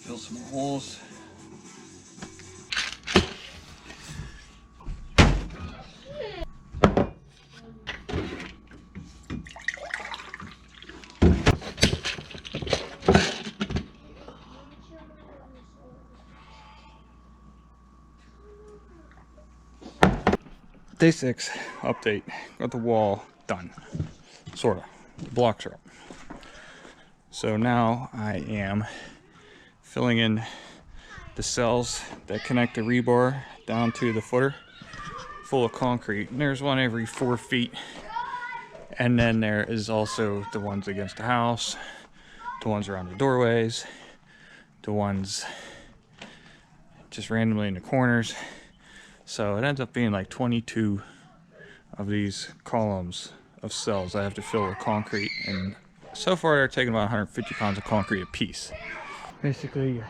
Fill some holes. Day 6 update. Got the wall done. Sorta. The blocks are up. So now I am filling in the cells that connect the rebar down to the footer full of concrete. And there's one every 4 feet. And then there is also the ones against the house, the ones around the doorways, the ones just randomly in the corners. So it ends up being like 22 of these columns of cells I have to fill with concrete, and so far they're taking about 150 pounds of concrete a piece. Basically,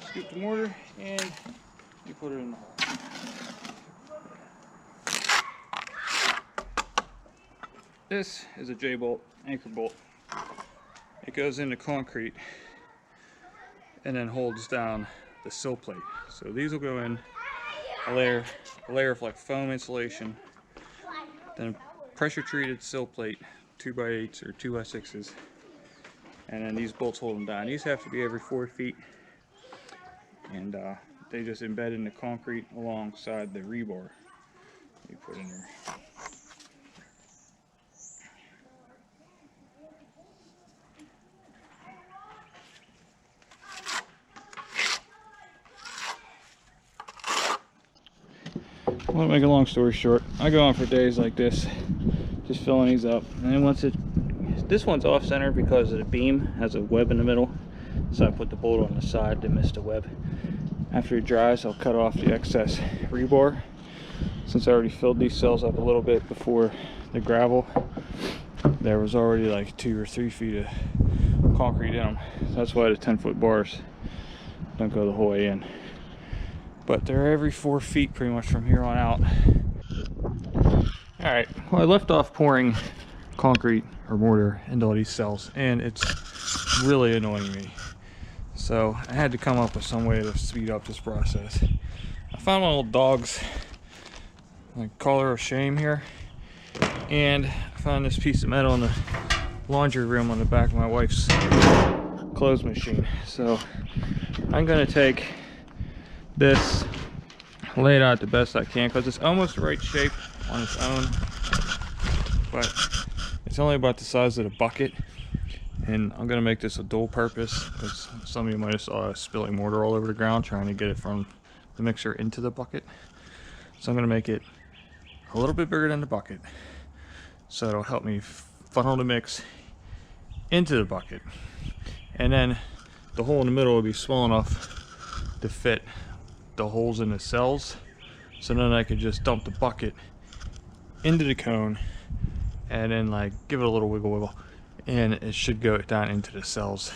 scoop the mortar and you put it in the hole. This is a J-bolt, anchor bolt. It goes into concrete and then holds down the sill plate. So these will go in a layer of like foam insulation, then pressure treated sill plate, 2x8s or 2x6s, and then these bolts hold them down. These have to be every 4 feet, and they just embed in the concrete alongside the rebar you put in there. Well, to make a long story short, I go on for days like this, just filling these up. And then this one's off center because the beam has a web in the middle, so I put the bolt on the side to miss the web. After it dries, I'll cut off the excess rebar. Since I already filled these cells up a little bit before the gravel, there was already like 2 or 3 feet of concrete in them. That's why the 10-foot bars don't go the whole way in. But they're every 4 feet pretty much from here on out. Alright, well, I left off pouring concrete or mortar into all these cells, and it's really annoying me. So I had to come up with some way to speed up this process. I found my old dog's like collar of shame here, and I found this piece of metal in the laundry room on the back of my wife's clothes machine. So I'm gonna take this, lay it out the best I can, because it's almost the right shape on its own, but it's only about the size of the bucket, and I'm going to make this a dual purpose, because some of you might have saw us spilling mortar all over the ground trying to get it from the mixer into the bucket. So I'm going to make it a little bit bigger than the bucket, so it'll help me funnel the mix into the bucket, and then the hole in the middle will be small enough to fit the holes in the cells, so then I could just dump the bucket into the cone and then like give it a little wiggle, and it should go down into the cells.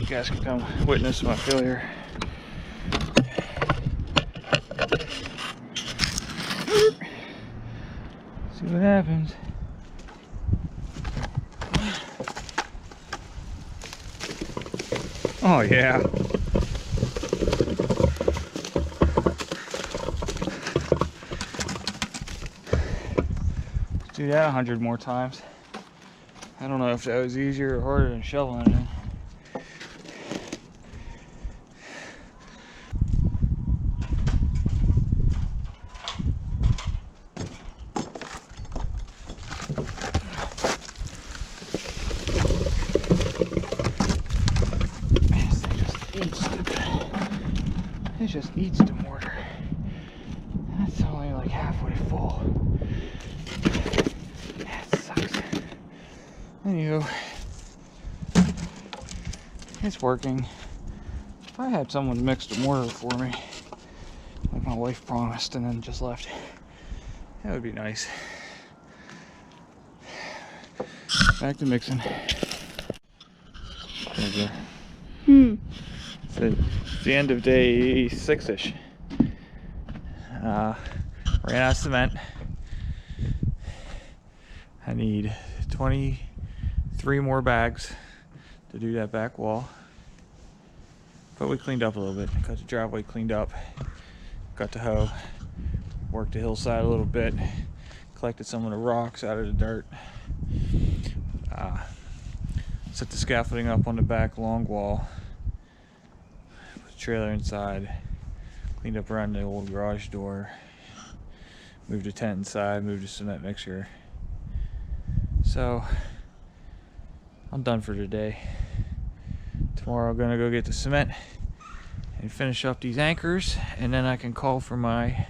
You guys can come witness my failure. See what happens. Oh yeah. Do that 100 more times. I don't know if that was easier or harder than shoveling it in. It just eats the mortar. That's only like halfway full. That sucks. Anywho, it's working. If I had someone mix the mortar for me, like my wife promised and then just left, that would be nice. Back to mixing. It's the end of day 6-ish. Ran out of cement. I need 23 more bags to do that back wall. But we cleaned up a little bit. Got the driveway cleaned up. Got the hoe. Worked the hillside a little bit. Collected some of the rocks out of the dirt. Set the scaffolding up on the back long wall. Put the trailer inside. Cleaned up around the old garage door. Moved the tent inside. Moved the cement mixer. So I'm done for today. Tomorrow I'm gonna go get the cement and finish up these anchors, and then I can call for my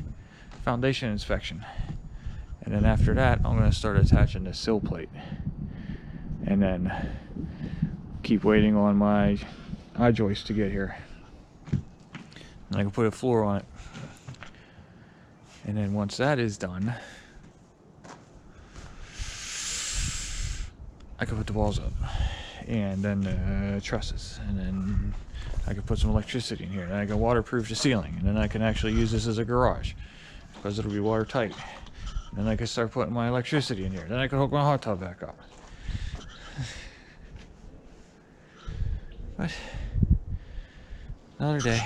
foundation inspection. And then after that I'm gonna start attaching the sill plate, and then keep waiting on my I-joist to get here, and I can put a floor on it. And then once that is done, I can put the walls up, and then trusses, and then I can put some electricity in here, and I can waterproof the ceiling, and then I can actually use this as a garage because it'll be watertight. And then I can start putting my electricity in here. Then I can hook my hot tub back up. But another day.